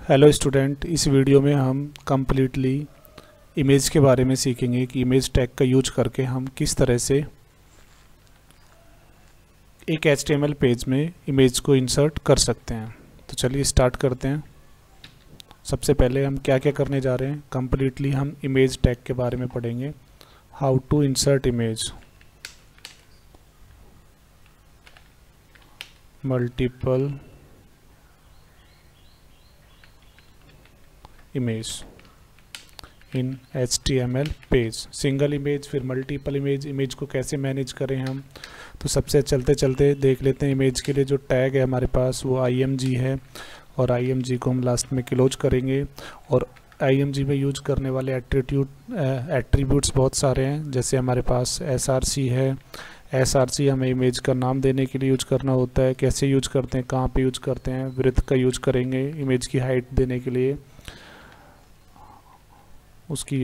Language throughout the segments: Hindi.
हेलो स्टूडेंट, इस वीडियो में हम कम्प्लीटली इमेज के बारे में सीखेंगे कि इमेज टैग का यूज करके हम किस तरह से एक HTML पेज में इमेज को इंसर्ट कर सकते हैं। तो चलिए स्टार्ट करते हैं। सबसे पहले हम क्या क्या करने जा रहे हैं, कम्प्लीटली हम इमेज टैग के बारे में पढ़ेंगे। How to insert image, multiple image in HTML page, single image फिर मल्टीपल इमेज, इमेज को कैसे मैनेज करें हम। तो सबसे चलते चलते देख लेते हैं इमेज के लिए जो टैग है हमारे पास वो img है, और img को हम लास्ट में क्लोज करेंगे। और img में यूज करने वाले एट्रीब्यूट्स बहुत सारे हैं, जैसे हमारे पास src है। src हमें इमेज का नाम देने के लिए यूज करना होता है। कैसे यूज करते हैं, कहाँ पे यूज करते हैं, विड्थ का यूज करेंगे इमेज की हाइट देने के लिए, उसकी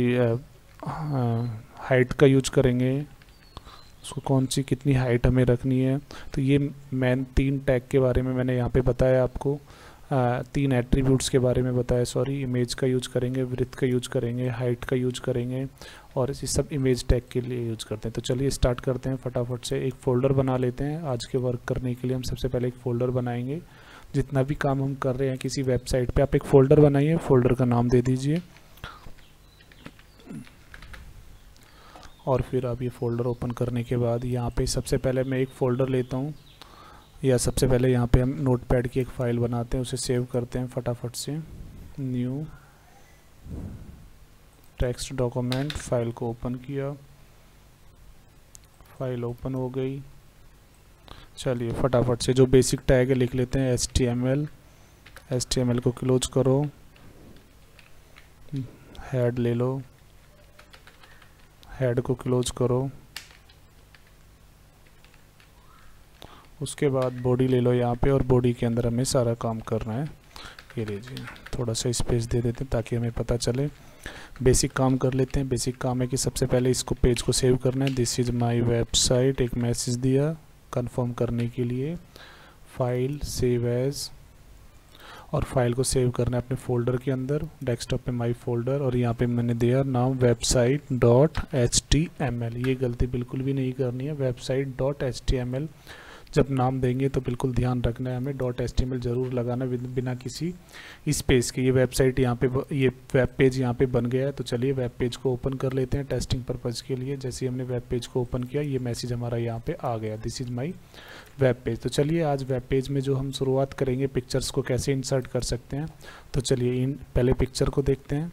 हाइट का यूज करेंगे, उसको कौन सी कितनी हाइट हमें रखनी है। तो ये मैन 3 टैग के बारे में मैंने यहाँ पे बताया आपको, 3 एट्रीब्यूट्स के बारे में बताया, सॉरी। इमेज का यूज करेंगे, विड्थ का यूज करेंगे, हाइट का यूज करेंगे, और ये सब इमेज टैग के लिए यूज करते हैं। तो चलिए स्टार्ट करते हैं फटाफट से। एक फ़ोल्डर बना लेते हैं। आज के वर्क करने के लिए हम सबसे पहले एक फ़ोल्डर बनाएंगे। जितना भी काम हम कर रहे हैं किसी वेबसाइट पे, आप एक फ़ोल्डर बनाइए, फ़ोल्डर का नाम दे दीजिए, और फिर आप ये फ़ोल्डर ओपन करने के बाद यहाँ पे सबसे पहले मैं एक फ़ोल्डर लेता हूँ, या सबसे पहले यहाँ पे हम नोटपैड की एक फ़ाइल बनाते हैं, उसे सेव करते हैं फटाफट से। न्यू टेक्स्ट डॉक्यूमेंट, फाइल को ओपन किया, फाइल ओपन हो गई। चलिए फटाफट से जो बेसिक टैग है लिख लेते हैं, HTML को क्लोज करो, हेड ले लो, हेड को क्लोज करो, उसके बाद बॉडी ले लो यहाँ पे, और बॉडी के अंदर हमें सारा काम करना है। ये लीजिए, थोड़ा सा स्पेस दे देते हैं ताकि हमें पता चले। बेसिक काम कर लेते हैं। बेसिक काम है कि सबसे पहले इसको पेज को सेव करना है। दिस इज़ माय वेबसाइट, एक मैसेज दिया कंफर्म करने के लिए, फाइल सेव एज, और फाइल को सेव करना है अपने फोल्डर के अंदर, डेस्कटॉप पे माई फोल्डर, और यहाँ पे मैंने दिया नाम website.html। ये गलती बिल्कुल भी नहीं करनी है, website.html जब नाम देंगे तो बिल्कुल ध्यान रखना है हमें .html ज़रूर लगाना बिना किसी स्पेस के। ये वेबसाइट यहाँ पे, ये वेब पेज यहाँ पे बन गया है। तो चलिए वेब पेज को ओपन कर लेते हैं टेस्टिंग पर्पज़ के लिए। जैसे हमने वेब पेज को ओपन किया, ये मैसेज हमारा यहाँ पे आ गया, this is my web page. तो चलिए आज वेब पेज में जो हम शुरुआत करेंगे, पिक्चर्स को कैसे इंसर्ट कर सकते हैं। तो चलिए पहले पिक्चर को देखते हैं।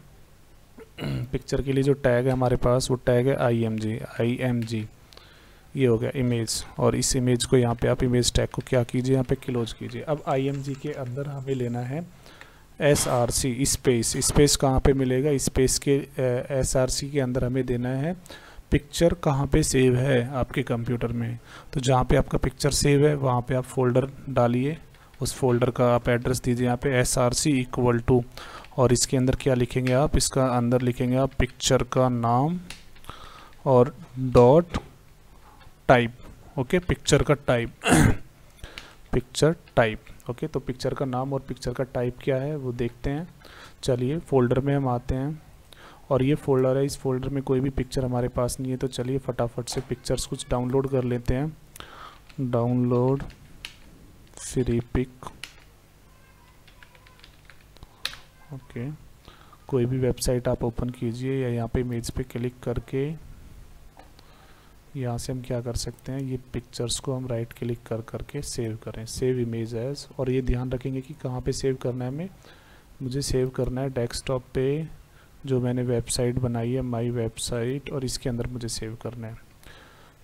पिक्चर के लिए जो टैग है हमारे पास वो टैग है img, ये हो गया इमेज। और इस इमेज को यहाँ पे आप इमेज टैग को क्या कीजिए, यहाँ पे क्लोज कीजिए। अब img के अंदर हमें लेना है src स्पेस। स्पेस कहाँ पे मिलेगा, स्पेस के src के अंदर हमें देना है पिक्चर कहाँ पे सेव है आपके कंप्यूटर में। तो जहाँ पे आपका पिक्चर सेव है वहाँ पे आप फोल्डर डालिए, उस फोल्डर का आप एड्रेस दीजिए यहाँ पे src = और इसके अंदर क्या लिखेंगे आप, इसका अंदर लिखेंगे आप पिक्चर का नाम और डॉट टाइप। ओके, पिक्चर का टाइप पिक्चर टाइप। ओके, तो पिक्चर का नाम और पिक्चर का टाइप क्या है वो देखते हैं। चलिए फोल्डर में हम आते हैं, और ये फोल्डर है, इस फोल्डर में कोई भी पिक्चर हमारे पास नहीं है। तो चलिए फटाफट से पिक्चर्स कुछ डाउनलोड कर लेते हैं। Download free pick. ओके, कोई भी वेबसाइट आप ओपन कीजिए, या यहाँ पे इमेज पे क्लिक करके यहाँ से हम क्या कर सकते हैं, ये पिक्चर्स को हम राइट क्लिक कर करके सेव करें, सेव इमेज एज। और ये ध्यान रखेंगे कि कहाँ पे सेव करना है हमें, मुझे सेव करना है डेस्कटॉप पे, जो मैंने वेबसाइट बनाई है माई वेबसाइट, और इसके अंदर मुझे सेव करना है।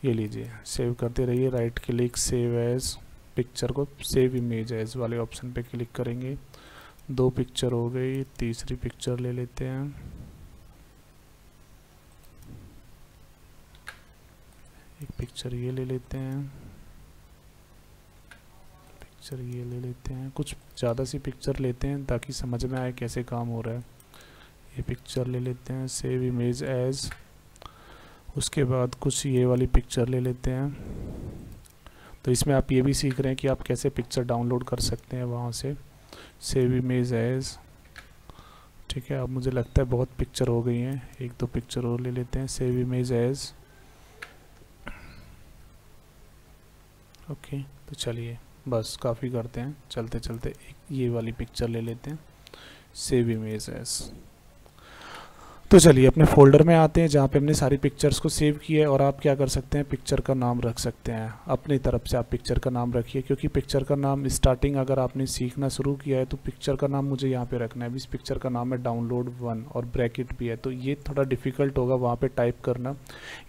ये लीजिए, सेव करते रहिए, right click save as, picture को सेव इमेज एज वाले ऑप्शन पे क्लिक करेंगे। 2 पिक्चर हो गई, तीसरी पिक्चर ले लेते हैं। एक पिक्चर ये ले लेते हैं, पिक्चर ये ले लेते हैं, कुछ ज़्यादा सी पिक्चर लेते हैं ताकि समझ में आए कैसे काम हो रहा है। ये पिक्चर ले लेते हैं, सेव इमेज एज। उसके बाद कुछ ये वाली पिक्चर ले लेते हैं। तो इसमें आप ये भी सीख रहे हैं कि आप कैसे पिक्चर डाउनलोड कर सकते हैं वहाँ से। सेव इमेज एज, ठीक है, अब मुझे लगता है बहुत पिक्चर हो गई हैं, एक दो पिक्चर और ले लेते हैं। Save image as, okay. तो चलिए बस काफ़ी करते हैं, चलते चलते एक ये वाली पिक्चर ले लेते हैं, सेव इमेज एज। तो चलिए अपने फोल्डर में आते हैं जहाँ पे हमने सारी पिक्चर्स को सेव किया है। और आप क्या कर सकते हैं, पिक्चर का नाम रख सकते हैं अपनी तरफ से। आप पिक्चर का नाम रखिए, क्योंकि पिक्चर का नाम स्टार्टिंग अगर आपने सीखना शुरू किया है तो पिक्चर का नाम मुझे यहाँ पे रखना है। इस पिक्चर का नाम है डाउनलोड 1 और ब्रैकेट भी है, तो ये थोड़ा डिफ़िकल्ट होगा वहाँ पर टाइप करना,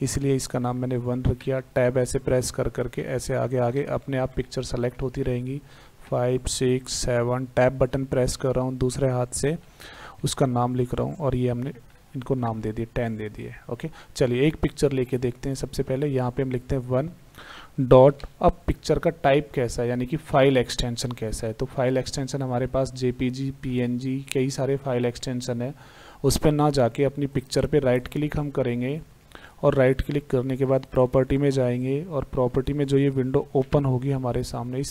इसलिए इसका नाम मैंने 1 रख किया। टैब ऐसे प्रेस कर करके ऐसे आगे आगे अपने आप पिक्चर सेलेक्ट होती रहेंगी। 5 6 7 टैब बटन प्रेस कर रहा हूँ, दूसरे हाथ से उसका नाम लिख रहा हूँ और ये हमने इनको नाम दे दिए, 10 दे दिए। ओके, चलिए एक पिक्चर लेके देखते हैं। सबसे पहले यहाँ पे हम लिखते हैं 1 डॉट। अब पिक्चर का टाइप कैसा है, यानी कि फाइल एक्सटेंशन कैसा है। तो फाइल एक्सटेंशन हमारे पास जेपीजी, पीएनजी, कई सारे फाइल एक्सटेंशन है। उस पर ना जाके अपनी पिक्चर पे राइट क्लिक हम करेंगे और राइट क्लिक करने के बाद प्रॉपर्टी में जाएंगे और प्रॉपर्टी में जो ये विंडो ओपन होगी हमारे सामने,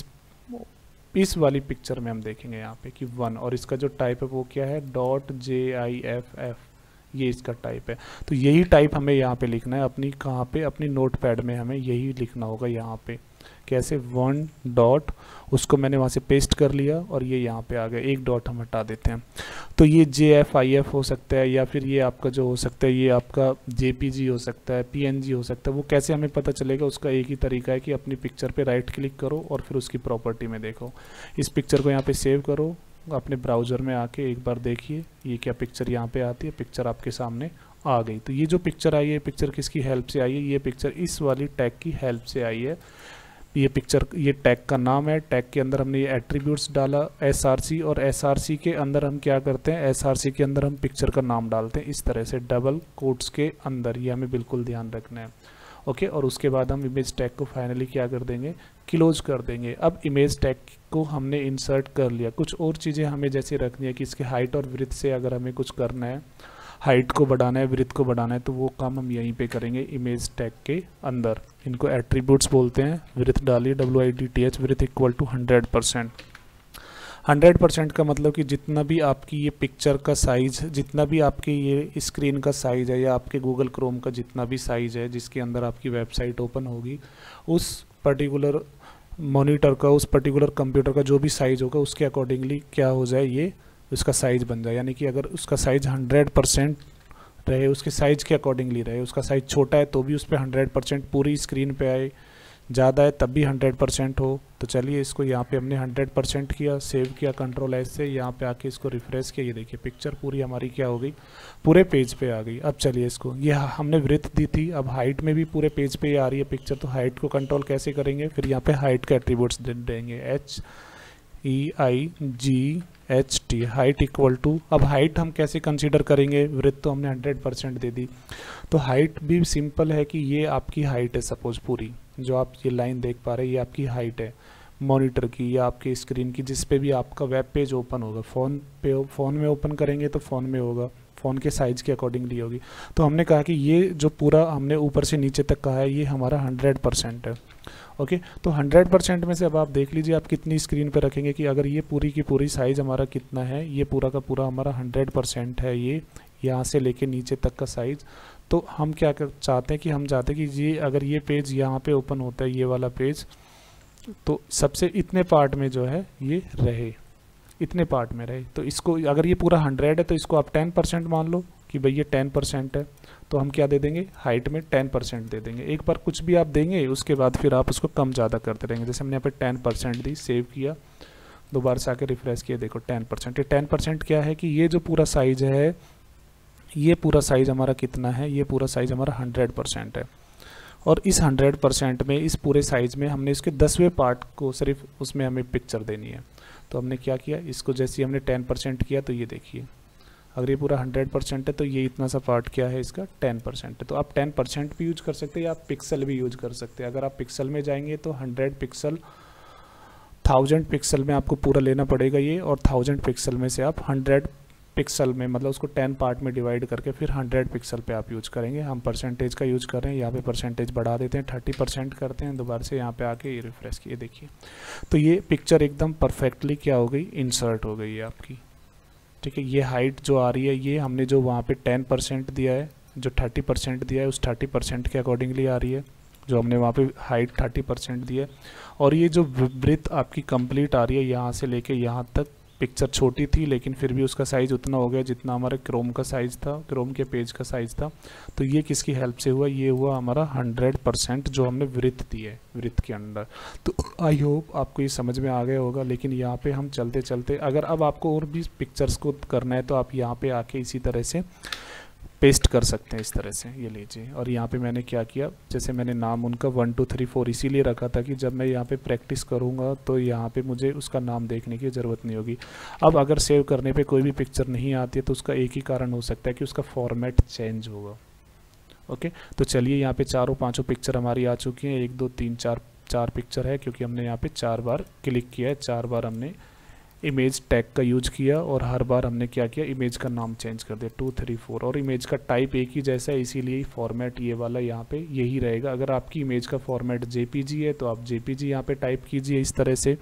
इस वाली पिक्चर में हम देखेंगे यहाँ पे कि 1, और इसका जो टाइप है वो क्या है, .jiff, ये इसका टाइप है। तो यही टाइप हमें यहाँ पे लिखना है अपनी, कहाँ पे, अपनी नोटपैड में हमें यही लिखना होगा यहाँ पे। कैसे, 1 डॉट, उसको मैंने वहाँ से पेस्ट कर लिया और ये यहाँ पे आ गया। एक डॉट हम हटा देते हैं। तो ये JFIF हो सकता है, या फिर ये आपका जो हो सकता है ये आपका JPG हो सकता है, PNG हो सकता है। वो कैसे हमें पता चलेगा, उसका एक ही तरीका है कि अपनी पिक्चर पे राइट क्लिक करो और फिर उसकी प्रॉपर्टी में देखो। इस पिक्चर को यहाँ पे सेव करो, अपने ब्राउज़र में आके एक बार देखिए ये क्या पिक्चर यहाँ पे आती है। पिक्चर आपके सामने आ गई। तो ये जो पिक्चर आई है, पिक्चर किसकी हेल्प से आई है, ये पिक्चर इस वाली टैग की हेल्प से आई है। ये पिक्चर, ये टैग का नाम है, टैग के अंदर हमने ये एट्रीब्यूट्स डाला SRC, और SRC के अंदर हम क्या करते हैं, SRC के अंदर हम पिक्चर का नाम डालते हैं इस तरह से डबल कोट्स के अंदर। ये हमें बिल्कुल ध्यान रखना है। ओके, और उसके बाद हम इमेज टैग को फाइनली क्या कर देंगे, क्लोज कर देंगे। अब इमेज टैग को हमने इंसर्ट कर लिया। कुछ और चीज़ें हमें जैसे रखनी है कि इसके हाइट और विड्थ से अगर हमें कुछ करना है, हाइट को बढ़ाना है, विड्थ को बढ़ाना है, तो वो काम हम यहीं पे करेंगे इमेज टैग के अंदर। इनको एट्रीब्यूट्स बोलते हैं। विड्थ डालिए WIDTH, विड्थ इक्वल टू 100%। 100% का मतलब कि जितना भी आपकी ये पिक्चर का साइज़, जितना भी आपके ये स्क्रीन का साइज़ है, या आपके गूगल क्रोम का जितना भी साइज़ है जिसके अंदर आपकी वेबसाइट ओपन होगी, उस पर्टिकुलर मॉनिटर का, उस पर्टिकुलर कंप्यूटर का जो भी साइज़ होगा उसके अकॉर्डिंगली क्या हो जाए, ये उसका साइज़ बन जाए। यानी कि अगर उसका साइज़ 100% रहे, उसके साइज़ के अकॉर्डिंगली रहे, उसका साइज़ छोटा है तो भी उस पर 100% पूरी स्क्रीन पे आए, ज़्यादा है तब भी 100% हो। तो चलिए इसको यहाँ पे हमने 100% किया, सेव किया Ctrl S से, यहाँ पे आके इसको रिफ्रेश किया। ये देखिए पिक्चर पूरी हमारी क्या हो गई, पूरे पेज पे आ गई। अब चलिए इसको, ये हमने विड्थ दी थी, अब हाइट में भी पूरे पेज पे आ रही है पिक्चर। तो हाइट को कंट्रोल कैसे करेंगे, फिर यहाँ पे हाइट का एट्रीब्यूट्स देंगे, HEIGHT, हाइट इक्वल टू। अब हाइट हम कैसे कंसीडर करेंगे, विड्थ तो हमने 100% दे दी, तो हाइट भी सिंपल है कि ये आपकी हाइट है। सपोज पूरी जो आप ये लाइन देख पा रहे हैं ये आपकी हाइट है मॉनिटर की या आपकी स्क्रीन की, जिस पे भी आपका वेब पेज ओपन होगा। फ़ोन में ओपन करेंगे तो फ़ोन में होगा, फ़ोन के साइज़ के अकॉर्डिंगली होगी। तो हमने कहा कि ये जो पूरा हमने ऊपर से नीचे तक कहा है ये हमारा 100% है। ओके, तो 100% में से अब आप देख लीजिए आप कितनी स्क्रीन पे रखेंगे कि अगर ये पूरी की पूरी साइज़ हमारा कितना है, ये पूरा का पूरा हमारा 100% है, ये यहाँ से लेके नीचे तक का साइज़। तो हम क्या चाहते हैं कि हम चाहते हैं कि ये अगर ये पेज यहाँ पे ओपन होता है, ये वाला पेज, तो सबसे इतने पार्ट में जो है ये रहे, इतने पार्ट में रहे। तो इसको अगर ये पूरा 100 है तो इसको आप 10% मान लो कि भाई ये 10% है, तो हम क्या दे देंगे, हाइट में 10% दे देंगे। एक बार कुछ भी आप देंगे उसके बाद फिर आप उसको कम ज़्यादा करते रहेंगे। जैसे हमने यहाँ पे 10% दी, सेव किया, दोबारा से आके रिफ्रेश किया, देखो 10%। ये 10% क्या है कि ये जो पूरा साइज़ है, ये पूरा साइज़ हमारा कितना है, ये पूरा साइज़ हमारा 100% है। और इस 100% में, इस पूरे साइज़ में हमने इसके 10वें पार्ट को सिर्फ उसमें हमें पिक्चर देनी है। तो हमने क्या किया, इसको जैसे हमने 10% किया तो ये देखिए अगर ये पूरा 100% है तो ये इतना सा पार्ट क्या है इसका 10% है। तो आप 10% भी यूज कर सकते हैं या आप पिक्सल भी यूज कर सकते हैं। अगर आप पिक्सल में जाएंगे तो 100 पिक्सल 1000 पिक्सल में आपको पूरा लेना पड़ेगा ये, और 1000 पिक्सल में से आप 100 पिक्सल में, मतलब उसको 10 पार्ट में डिवाइड करके फिर 100 पिक्सल पे आप यूज करेंगे। हम परसेंटेज का यूज कर रहे हैं, यहाँ पे परसेंटेज बढ़ा देते हैं, 30% करते हैं, दोबारा से यहाँ पे आके ये रिफ्रेश किए, देखिए तो ये पिक्चर एकदम परफेक्टली क्या हो गई, इंसर्ट हो गई है आपकी। ठीक है। ये हाइट जो आ रही है ये हमने जो वहाँ पे 10% दिया है, जो 30% दिया है उस 30% के अकॉर्डिंगली आ रही है, जो हमने वहाँ पे हाइट 30% दी है। और ये जो ब्रेथ आपकी कंप्लीट आ रही है यहाँ से लेके यहाँ तक, पिक्चर छोटी थी लेकिन फिर भी उसका साइज़ उतना हो गया जितना हमारे क्रोम का साइज़ था, क्रोम के पेज का साइज़ था। तो ये किसकी हेल्प से हुआ, ये हुआ हमारा 100% जो हमने ब्रेथ दी है ब्रेथ के अंदर। तो आई होप आपको ये समझ में आ गया होगा। लेकिन यहाँ पे हम चलते चलते, अगर अब आपको और भी पिक्चर्स को करना है तो आप यहाँ पे आके इसी तरह से पेस्ट कर सकते हैं इस तरह से, ये लीजिए। और यहाँ पे मैंने क्या किया, जैसे मैंने नाम उनका 1 2 3 4 इसीलिए रखा था कि जब मैं यहाँ पे प्रैक्टिस करूँगा तो यहाँ पे मुझे उसका नाम देखने की ज़रूरत नहीं होगी। अब अगर सेव करने पे कोई भी पिक्चर नहीं आती है तो उसका एक ही कारण हो सकता है कि उसका फॉर्मेट चेंज होगा। ओके, तो चलिए यहाँ पे चारों पाँचों पिक्चर हमारी आ चुकी हैं। 1 2 3 4 पिक्चर है, क्योंकि हमने यहाँ पे 4 बार क्लिक किया है, 4 बार हमने इमेज टैग का यूज किया और हर बार हमने क्या किया, इमेज का नाम चेंज कर दिया 2 3 4। और इमेज का टाइप एक ही जैसा है, इसीलिए फॉर्मेट ये वाला यहाँ पे यही रहेगा। अगर आपकी इमेज का फॉर्मेट जेपीजी है तो आप जेपीजी यहाँ पे टाइप कीजिए इस तरह से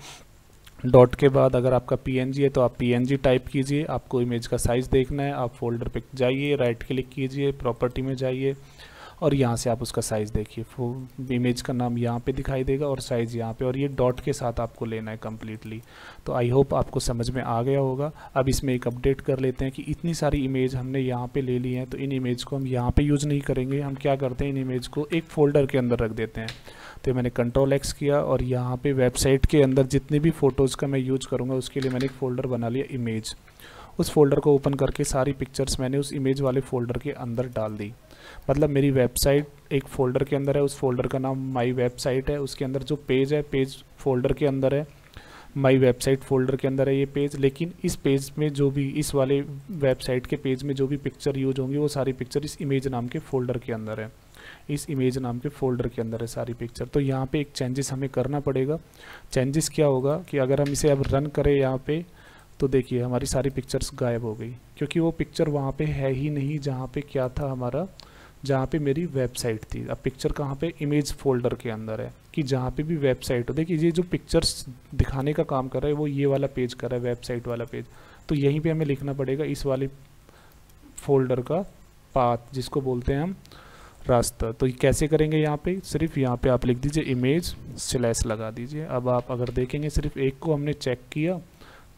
डॉट के बाद। अगर आपका पीएनजी है तो आप पीएनजी टाइप कीजिए। आपको इमेज का साइज़ देखना है, आप फोल्डर पे जाइए, राइट क्लिक कीजिए, प्रॉपर्टी में जाइए और यहाँ से आप उसका साइज़ देखिए। इमेज का नाम यहाँ पे दिखाई देगा और साइज़ यहाँ पे, और ये डॉट के साथ आपको लेना है कम्प्लीटली। तो आई होप आपको समझ में आ गया होगा। अब इसमें एक अपडेट कर लेते हैं कि इतनी सारी इमेज हमने यहाँ पे ले ली हैं, तो इन इमेज को हम यहाँ पे यूज़ नहीं करेंगे। हम क्या करते हैं, इन इमेज को एक फ़ोल्डर के अंदर रख देते हैं। तो मैंने Ctrl+X किया और यहाँ पे वेबसाइट के अंदर जितनी भी फ़ोटोज़ का मैं यूज़ करूँगा उसके लिए मैंने एक फ़ोल्डर बना लिया इमेज। उस फोल्डर को ओपन करके सारी पिक्चर्स मैंने उस इमेज वाले फ़ोल्डर के अंदर डाल दी। मतलब मेरी वेबसाइट एक फ़ोल्डर के अंदर है, उस फोल्डर का नाम माई वेबसाइट है। उसके अंदर जो पेज है, पेज फोल्डर के अंदर है, माई वेबसाइट फोल्डर के अंदर है ये पेज। लेकिन इस पेज में जो भी, इस वाले वेबसाइट के पेज में जो भी पिक्चर यूज होंगी वो सारी पिक्चर इस इमेज नाम के फ़ोल्डर के अंदर है, इस इमेज नाम के फ़ोल्डर के अंदर है सारी पिक्चर। तो यहाँ पे एक चेंजेस हमें करना पड़ेगा। चेंजेस क्या होगा कि अगर हम इसे अब रन करें यहाँ पे, तो देखिए हमारी सारी पिक्चर्स गायब हो गई, क्योंकि वो पिक्चर वहाँ पे है ही नहीं जहाँ पे क्या था हमारा, जहाँ पे मेरी वेबसाइट थी। अब पिक्चर कहाँ पे, इमेज फोल्डर के अंदर है, कि जहाँ पे भी वेबसाइट हो। देखिए ये जो पिक्चर्स दिखाने का काम कर रहा है वो ये वाला पेज कर रहा है, वेबसाइट वाला पेज। तो यहीं पे हमें लिखना पड़ेगा इस वाले फोल्डर का पाथ, जिसको बोलते हैं हम रास्ता। तो ये कैसे करेंगे, यहाँ पे सिर्फ यहाँ पे आप लिख दीजिए इमेज स्लैश लगा दीजिए। अब आप अगर देखेंगे सिर्फ एक को हमने चेक किया,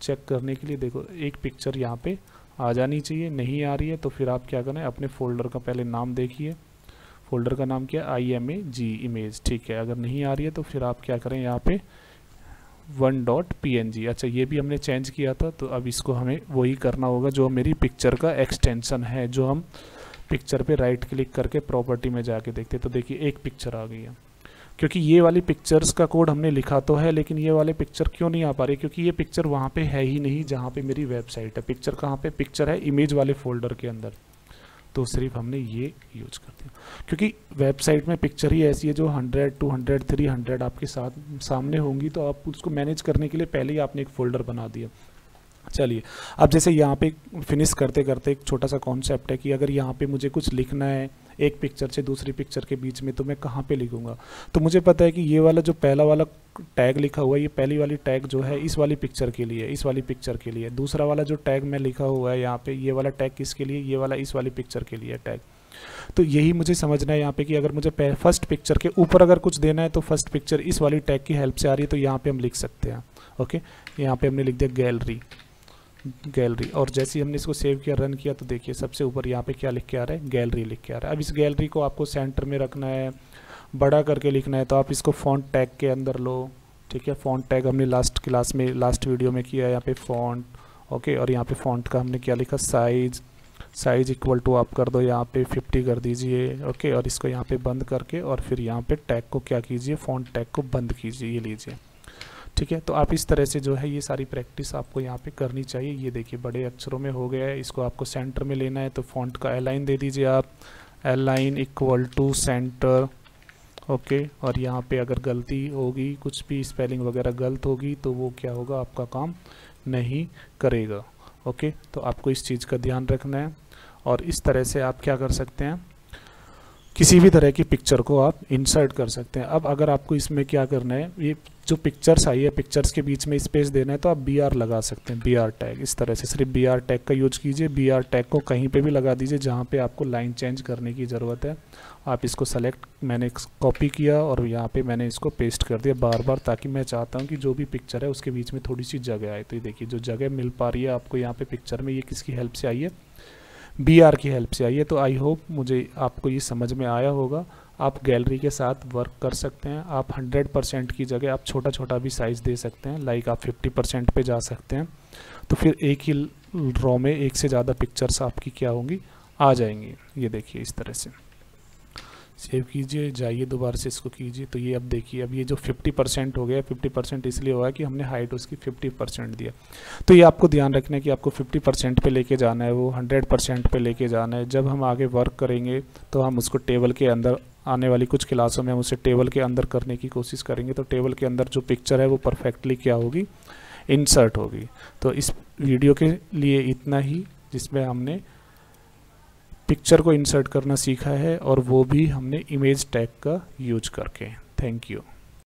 चेक करने के लिए देखो एक पिक्चर यहाँ पे आ जानी चाहिए, नहीं आ रही है तो फिर आप क्या करें, अपने फोल्डर का पहले नाम देखिए। फोल्डर का नाम क्या है, IMAG इमेज, ठीक है। अगर नहीं आ रही है तो फिर आप क्या करें, यहाँ पे 1.png, अच्छा ये भी हमने चेंज किया था। तो अब इसको हमें वही करना होगा जो मेरी पिक्चर का एक्सटेंशन है, जो हम पिक्चर पे राइट क्लिक करके प्रॉपर्टी में जाके देखते। तो देखिए एक पिक्चर आ गई है, क्योंकि ये वाली पिक्चर्स का कोड हमने लिखा तो है लेकिन ये वाले पिक्चर क्यों नहीं आ पा रही, क्योंकि ये पिक्चर वहाँ पे है ही नहीं जहाँ पे मेरी वेबसाइट है। पिक्चर कहाँ पे, पिक्चर है इमेज वाले फोल्डर के अंदर। तो सिर्फ हमने ये यूज कर दिया, क्योंकि वेबसाइट में पिक्चर ही ऐसी है जो 100 200 300 आपके साथ सामने होंगी, तो आप उसको मैनेज करने के लिए पहले ही आपने एक फ़ोल्डर बना दिया। चलिए अब जैसे यहाँ पे फिनिश करते करते एक छोटा सा कॉन्सेप्ट है कि अगर यहाँ पे मुझे कुछ लिखना है एक पिक्चर से दूसरी पिक्चर के बीच में, तो मैं कहाँ पे लिखूँगा। तो मुझे पता है कि ये वाला जो पहला वाला टैग लिखा हुआ है, ये पहली वाली टैग जो है इस वाली पिक्चर के लिए, इस वाली पिक्चर के लिए। दूसरा वाला जो टैग में लिखा हुआ है यहाँ पे, ये वाला टैग किसके लिए, ये वाला इस वाली पिक्चर के लिए टैग। तो यही मुझे समझना है यहाँ पे कि अगर मुझे फर्स्ट पिक्चर के ऊपर अगर कुछ देना है तो फर्स्ट पिक्चर इस वाली टैग की हेल्प से आ रही है, तो यहाँ पे हम लिख सकते हैं। ओके, यहाँ पे हमने लिख दिया गैलरी, और जैसे ही हमने इसको सेव किया, रन किया, तो देखिए सबसे ऊपर यहाँ पे क्या लिख के आ रहा है, गैलरी लिख के आ रहा है। अब इस गैलरी को आपको सेंटर में रखना है, बड़ा करके लिखना है, तो आप इसको फॉन्ट टैग के अंदर लो, ठीक है। फॉन्ट टैग हमने लास्ट वीडियो में किया, यहाँ पे फॉन्ट, ओके। और यहाँ पे फॉन्ट का हमने क्या लिखा, साइज इक्वल टू आप कर दो यहाँ पे 50 कर दीजिए, ओके। और इसको यहाँ पे बंद करके और फिर यहाँ पे टैग को क्या कीजिए, फॉन्ट टैग को बंद कीजिए, ये लीजिए, ठीक है। तो आप इस तरह से जो है ये सारी प्रैक्टिस आपको यहाँ पे करनी चाहिए। ये देखिए बड़े अक्षरों में हो गया है, इसको आपको सेंटर में लेना है, तो फॉन्ट का अलाइन दे दीजिए आप, align equal to center, okay. और यहाँ पे अगर गलती होगी, कुछ भी स्पेलिंग वगैरह गलत होगी, तो वो क्या होगा, आपका काम नहीं करेगा, ओके। तो आपको इस चीज़ का ध्यान रखना है। और इस तरह से आप क्या कर सकते हैं, किसी भी तरह की पिक्चर को आप इंसर्ट कर सकते हैं। अब अगर आपको इसमें क्या करना है, ये जो पिक्चर्स आई है पिक्चर्स के बीच में स्पेस देना है तो आप बी आर लगा सकते हैं, बी आर टैग। इस तरह से सिर्फ बी आर टैग का यूज कीजिए। बी आर टैग को कहीं पे भी लगा दीजिए जहाँ पे आपको लाइन चेंज करने की ज़रूरत है। आप इसको सेलेक्ट, मैंने कॉपी किया और यहाँ पे मैंने इसको पेस्ट कर दिया बार बार, ताकि मैं चाहता हूँ कि जो भी पिक्चर है उसके बीच में थोड़ी सी जगह आए। तो ये देखिए जो जगह मिल पा रही है आपको यहाँ पे पिक्चर में, ये किसकी हेल्प से आई है, बी आर की हेल्प से आई है। तो आई होप मुझे आपको ये समझ में आया होगा। आप गैलरी के साथ वर्क कर सकते हैं। आप 100% की जगह आप छोटा छोटा भी साइज़ दे सकते हैं, लाइक आप 50% पे जा सकते हैं। तो फिर एक ही रो में एक से ज़्यादा पिक्चर्स आपकी क्या होंगी, आ जाएंगी। ये देखिए इस तरह से सेव कीजिए, जाइए दोबारा से इसको कीजिए। तो ये अब देखिए, अब ये जो 50% हो गया, 50% इसलिए हुआ है कि हमने हाइट उसकी 50% दिया। तो ये आपको ध्यान रखना है कि आपको 50% पे लेके जाना है, वो 100% पे लेके जाना है। जब हम आगे वर्क करेंगे तो हम उसको टेबल के अंदर, आने वाली कुछ क्लासों में हम उसे टेबल के अंदर करने की कोशिश करेंगे। तो टेबल के अंदर जो पिक्चर है वो परफेक्टली क्या होगी, इंसर्ट होगी। तो इस वीडियो के लिए इतना ही, जिसमें हमने पिक्चर को इंसर्ट करना सीखा है, और वो भी हमने इमेज टैग का यूज करके। Thank you.